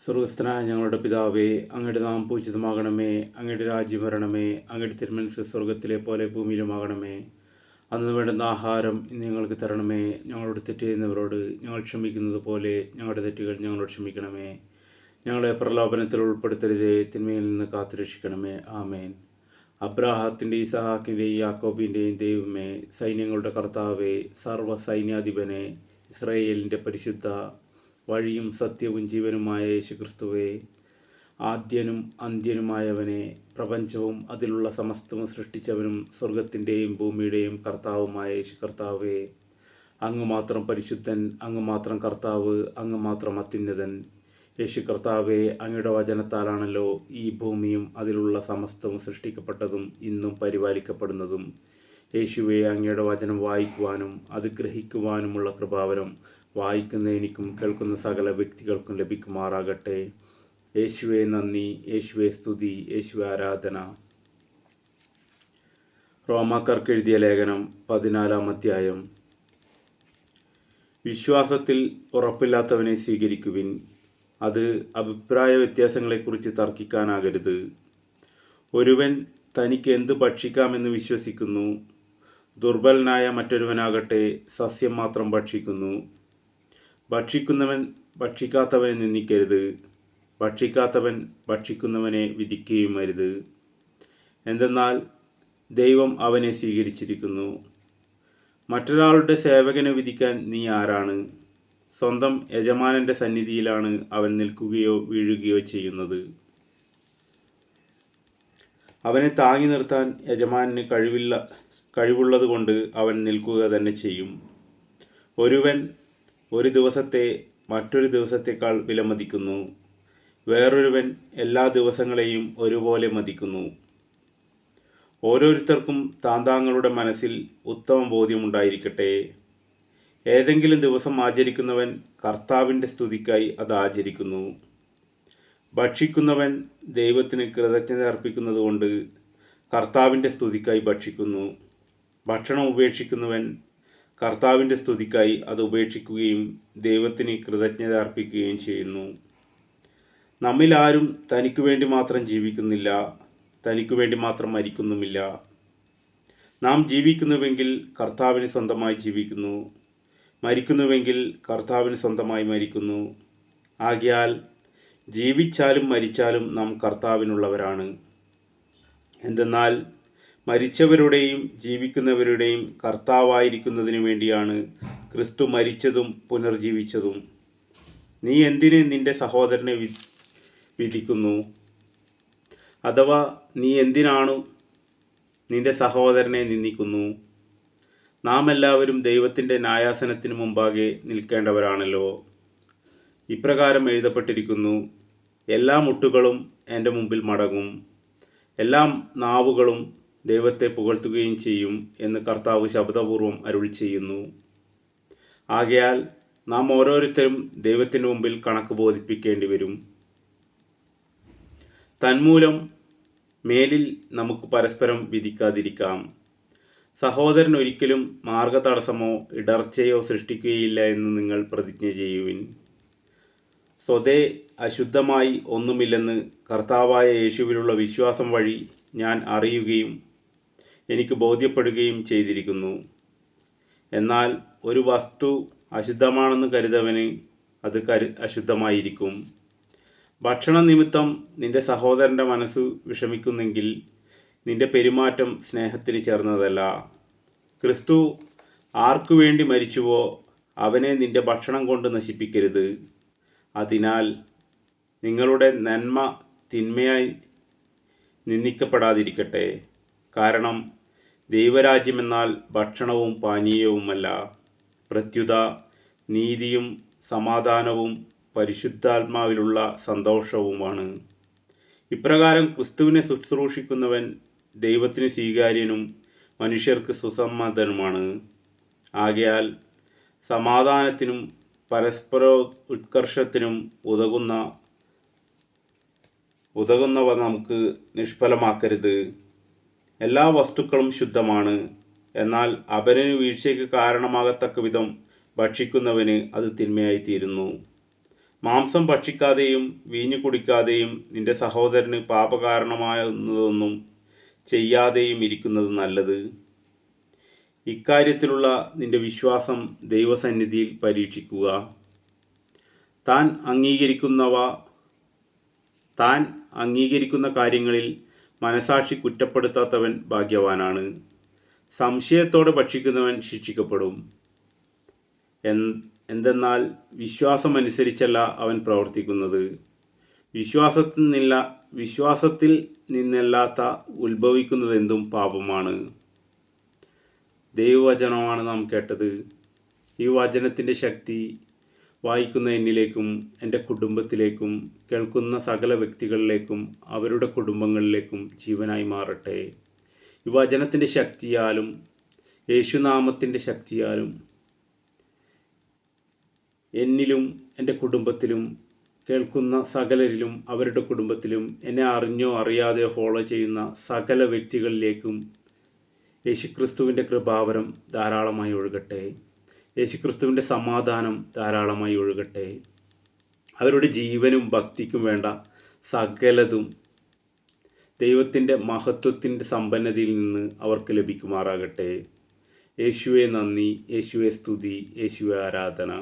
സ്വർഗസ്ഥനായ ഞങ്ങളുടെ പിതാവേ, അങ്ങയുടെ നാമം പൂജിതമാകണമേ. അങ്ങയുടെ രാജ്യം വരണമേ. അങ്ങയുടെ തിരുമനസ്സ് സ്വർഗത്തിലെ പോലെ ഭൂമിയിലുമാകണമേ. അന്ന് വേണ്ടുന്ന ആഹാരം ഇന്ന് ഞങ്ങൾക്ക് തരണമേ. ഞങ്ങളോട് തെറ്റ് ചെയ്യുന്നവരോട് ഞങ്ങൾ ക്ഷമിക്കുന്നത് പോലെ ഞങ്ങളുടെ തെറ്റുകൾ ഞങ്ങളോട് ക്ഷമിക്കണമേ. ഞങ്ങളെ പ്രലോഭനത്തിൽ ഉൾപ്പെടുത്തരുതേ, തിന്മയിൽ നിന്ന് കാത്തുരക്ഷിക്കണമേ. ആമേൻ. അബ്രാഹത്തിൻ്റെയും ഇസഹാക്കിൻ്റെയും യാക്കോബിൻ്റെയും ദൈവമേ, സൈന്യങ്ങളുടെ കർത്താവേ, സർവ്വ സൈന്യാധിപനെ, ഇസ്രായേലിൻ്റെ പരിശുദ്ധ, വഴിയും സത്യവും ജീവനുമായ യേശുക്രിസ്തുവേ, ആദ്യനും അന്ത്യനുമായവനെ, പ്രപഞ്ചവും അതിലുള്ള സമസ്തവും സൃഷ്ടിച്ചവനും സ്വർഗത്തിൻ്റെയും ഭൂമിയുടെയും കർത്താവുമായ യേശു കർത്താവേ, അങ്ങ് മാത്രം പരിശുദ്ധൻ, അങ്ങ് മാത്രം കർത്താവ്, അങ്ങ് മാത്രം അത്യുന്നതൻ. യേശു കർത്താവേ, അങ്ങയുടെ വചനത്താലാണല്ലോ ഈ ഭൂമിയും അതിലുള്ള സമസ്തവും സൃഷ്ടിക്കപ്പെട്ടതും ഇന്നും പരിപാലിക്കപ്പെടുന്നതും. യേശുവേ, അങ്ങയുടെ വചനം വായിക്കുവാനും അത് ഗ്രഹിക്കുവാനുമുള്ള കൃപാവരം വായിക്കുന്ന എനിക്കും കേൾക്കുന്ന സകല വ്യക്തികൾക്കും ലഭിക്കുമാറാകട്ടെ. യേശുവേ നന്ദി, യേശുവേ സ്തുതി, യേശുവേ ആരാധന. റോമാക്കാർക്ക് എഴുതിയ ലേഖനം 14-ാം അധ്യായം. വിശ്വാസത്തിൽ ഉറപ്പില്ലാത്തവനെ സ്വീകരിക്കുവിൻ. അത് അഭിപ്രായ വ്യത്യാസങ്ങളെക്കുറിച്ച് തർക്കിക്കാനാകരുത്. ഒരുവൻ തനിക്ക് എന്ത് ഭക്ഷിക്കാമെന്ന് വിശ്വസിക്കുന്നു. ദുർബലനായ മറ്റൊരുവനാകട്ടെ സസ്യം മാത്രം ഭക്ഷിക്കുന്നു. ഭക്ഷിക്കുന്നവൻ ഭക്ഷിക്കാത്തവനെ നിന്ദിക്കരുത്. ഭക്ഷിക്കാത്തവൻ ഭക്ഷിക്കുന്നവനെ വിധിക്കുകയും അരുത്. എന്തെന്നാൽ ദൈവം അവനെ സ്വീകരിച്ചിരിക്കുന്നു. മറ്റൊരാളുടെ സേവകനെ വിധിക്കാൻ നീ ആരാണ്? സ്വന്തം യജമാനൻ്റെ സന്നിധിയിലാണ് അവൻ നിൽക്കുകയോ വീഴുകയോ ചെയ്യുന്നത്. അവനെ താങ്ങി നിർത്താൻ യജമാനന് കഴിവുള്ളതുകൊണ്ട് അവൻ നിൽക്കുക തന്നെ ചെയ്യും. ഒരുവൻ ഒരു ദിവസത്തെ മറ്റൊരു ദിവസത്തേക്കാൾ വിലമതിക്കുന്നു. വേറൊരുവൻ എല്ലാ ദിവസങ്ങളെയും ഒരുപോലെ മതിക്കുന്നു. ഓരോരുത്തർക്കും താന്താങ്ങളുടെ മനസ്സിൽ ഉത്തമ ബോധ്യമുണ്ടായിരിക്കട്ടെ. ഏതെങ്കിലും ദിവസം ആചരിക്കുന്നവൻ കർത്താവിൻ്റെ സ്തുതിക്കായി അത് ആചരിക്കുന്നു. ഭക്ഷിക്കുന്നവൻ ദൈവത്തിന് കൃതജ്ഞത അർപ്പിക്കുന്നതുകൊണ്ട് കർത്താവിൻ്റെ സ്തുതിക്കായി ഭക്ഷിക്കുന്നു. ഭക്ഷണം ഉപേക്ഷിക്കുന്നവൻ കർത്താവിൻ്റെ സ്തുതിക്കായി അത് ഉപേക്ഷിക്കുകയും ദൈവത്തിന് കൃതജ്ഞത അർപ്പിക്കുകയും ചെയ്യുന്നു. നമ്മിൽ ആരും തനിക്കു വേണ്ടി മാത്രം ജീവിക്കുന്നില്ല, തനിക്കു വേണ്ടി മാത്രം മരിക്കുന്നുമില്ല. നാം ജീവിക്കുന്നുവെങ്കിൽ കർത്താവിന് സ്വന്തമായി ജീവിക്കുന്നു, മരിക്കുന്നുവെങ്കിൽ കർത്താവിന് സ്വന്തമായി മരിക്കുന്നു. ആകയാൽ ജീവിച്ചാലും മരിച്ചാലും നാം കർത്താവിനുള്ളവരാണ്. എന്തെന്നാൽ മരിച്ചവരുടെയും ജീവിക്കുന്നവരുടെയും കർത്താവായിരിക്കുന്നതിന് വേണ്ടിയാണ് ക്രിസ്തു മരിച്ചതും പുനർജീവിച്ചതും. നീ എന്തിന് നിന്റെ സഹോദരനെ വിധിക്കുന്നു? അഥവാ നീ എന്തിനാണു നിന്റെ സഹോദരനെ നിന്ദിക്കുന്നു? നാം എല്ലാവരും ദൈവത്തിൻ്റെ ന്യായാസനത്തിന് മുമ്പാകെ നിൽക്കേണ്ടവരാണല്ലോ. ഇപ്രകാരം എഴുതപ്പെട്ടിരിക്കുന്നു: എല്ലാ മുട്ടുകളും എൻ്റെ മുമ്പിൽ മടങ്ങും, എല്ലാ നാവുകളും ദൈവത്തെ പുകഴ്ത്തുകയും ചെയ്യും എന്ന് കർത്താവ് ശബ്ദപൂർവം അരുളി ചെയ്യുന്നു. ആകയാൽ നാം ഓരോരുത്തരും ദൈവത്തിൻ്റെ മുമ്പിൽ കണക്ക് ബോധിപ്പിക്കേണ്ടി വരും. തന്മൂലം മേലിൽ നമുക്ക് പരസ്പരം വിധിക്കാതിരിക്കാം. സഹോദരൻ ഒരിക്കലും മാർഗതടസ്സമോ ഇടർച്ചയോ സൃഷ്ടിക്കുകയില്ല എന്ന് നിങ്ങൾ പ്രതിജ്ഞ ചെയ്യുവിൻ. സ്വതേ അശുദ്ധമായി ഒന്നുമില്ലെന്ന് കർത്താവായ യേശുവിലുള്ള വിശ്വാസം വഴി ഞാൻ അറിയുകയും എനിക്ക് ബോധ്യപ്പെടുകയും ചെയ്തിരിക്കുന്നു. എന്നാൽ ഒരു വസ്തു അശുദ്ധമാണെന്ന് കരുതവന് അത് അശുദ്ധമായിരിക്കും. ഭക്ഷണ നിമിത്തം നിന്റെ സഹോദരൻ്റെ മനസ്സ് വിഷമിക്കുന്നെങ്കിൽ നിന്റെ പെരുമാറ്റം സ്നേഹത്തിന് ചേർന്നതല്ല. ക്രിസ്തു ആർക്കു വേണ്ടി മരിച്ചുവോ അവനെ നിന്റെ ഭക്ഷണം കൊണ്ട് നശിപ്പിക്കരുത്. അതിനാൽ നിങ്ങളുടെ നന്മ തിന്മയായി നിന്ദിക്കപ്പെടാതിരിക്കട്ടെ. കാരണം ദൈവരാജ്യമെന്നാൽ ഭക്ഷണവും പാനീയവുമല്ല, പ്രത്യുത നീതിയും സമാധാനവും പരിശുദ്ധാത്മാവിലുള്ള സന്തോഷവുമാണ്. ഇപ്രകാരം ക്രിസ്തുവിനെ ശുശ്രൂഷിക്കുന്നവൻ ദൈവത്തിന് സ്വീകാര്യനും മനുഷ്യർക്ക് സുസമ്മതനുമാണ്. ആകയാൽ സമാധാനത്തിനും പരസ്പര ഉത്കർഷത്തിനും ഉതകുന്നവ നമുക്ക് നിഷ്ഫലമാക്കരുത്. എല്ലാ വസ്തുക്കളും ശുദ്ധമാണ്. എന്നാൽ അപരന് വീഴ്ചയ്ക്ക് കാരണമാകത്തക്ക വിധം ഭക്ഷിക്കുന്നവന് അത് തിന്മയായിത്തീരുന്നു. മാംസം ഭക്ഷിക്കാതെയും വീഞ്ഞു കുടിക്കാതെയും നിന്റെ സഹോദരന് പാപകാരണമാകുന്നതൊന്നും ചെയ്യാതെയും ഇരിക്കുന്നത് നല്ലത്. ഇക്കാര്യത്തിലുള്ള നിന്റെ വിശ്വാസം ദൈവസന്നിധിയിൽ പരീക്ഷിക്കുക. താൻ അംഗീകരിക്കുന്ന കാര്യങ്ങളിൽ മനസാക്ഷി കുറ്റപ്പെടുത്താത്തവൻ ഭാഗ്യവാനാണ്. സംശയത്തോടെ ഭക്ഷിക്കുന്നവൻ ശിക്ഷിക്കപ്പെടും. എന്തെന്നാൽ വിശ്വാസമനുസരിച്ചല്ല അവൻ പ്രവർത്തിക്കുന്നത്. വിശ്വാസത്തിൽ നിന്നല്ലാത്ത ഉത്ഭവിക്കുന്നതെന്തും പാപമാണ്. ദൈവവചനമാണ് നാം കേട്ടത്. ഈ വചനത്തിൻ്റെ ശക്തി വായിക്കുന്ന എന്നിലേക്കും എൻ്റെ കുടുംബത്തിലേക്കും കേൾക്കുന്ന സകല വ്യക്തികളിലേക്കും അവരുടെ കുടുംബങ്ങളിലേക്കും ജീവനായി മാറട്ടെ. ഈ വചനത്തിൻ്റെ ശക്തിയാലും യേശുനാമത്തിൻ്റെ ശക്തിയാലും എന്നിലും എൻ്റെ കുടുംബത്തിലും കേൾക്കുന്ന സകലരിലും അവരുടെ കുടുംബത്തിലും എന്നെ അറിഞ്ഞോ അറിയാതെയോ ഫോളോ ചെയ്യുന്ന സകല വ്യക്തികളിലേക്കും യേശുക്രിസ്തുവിൻ്റെ കൃപാവരം ധാരാളമായി ഒഴുകട്ടെ. യേശുക്രിസ്തുവിൻ്റെ സമാധാനം ധാരാളമായി ഒഴുകട്ടെ. അവരുടെ ജീവനും ഭക്തിക്കും വേണ്ട സകലതും ദൈവത്തിൻ്റെ മഹത്വത്തിൻ്റെ സമ്പന്നതയിൽ നിന്ന് അവർക്ക് ലഭിക്കുമാറാകട്ടെ. യേശുവെ നന്ദി, യേശുവെ സ്തുതി, യേശുവെ ആരാധന.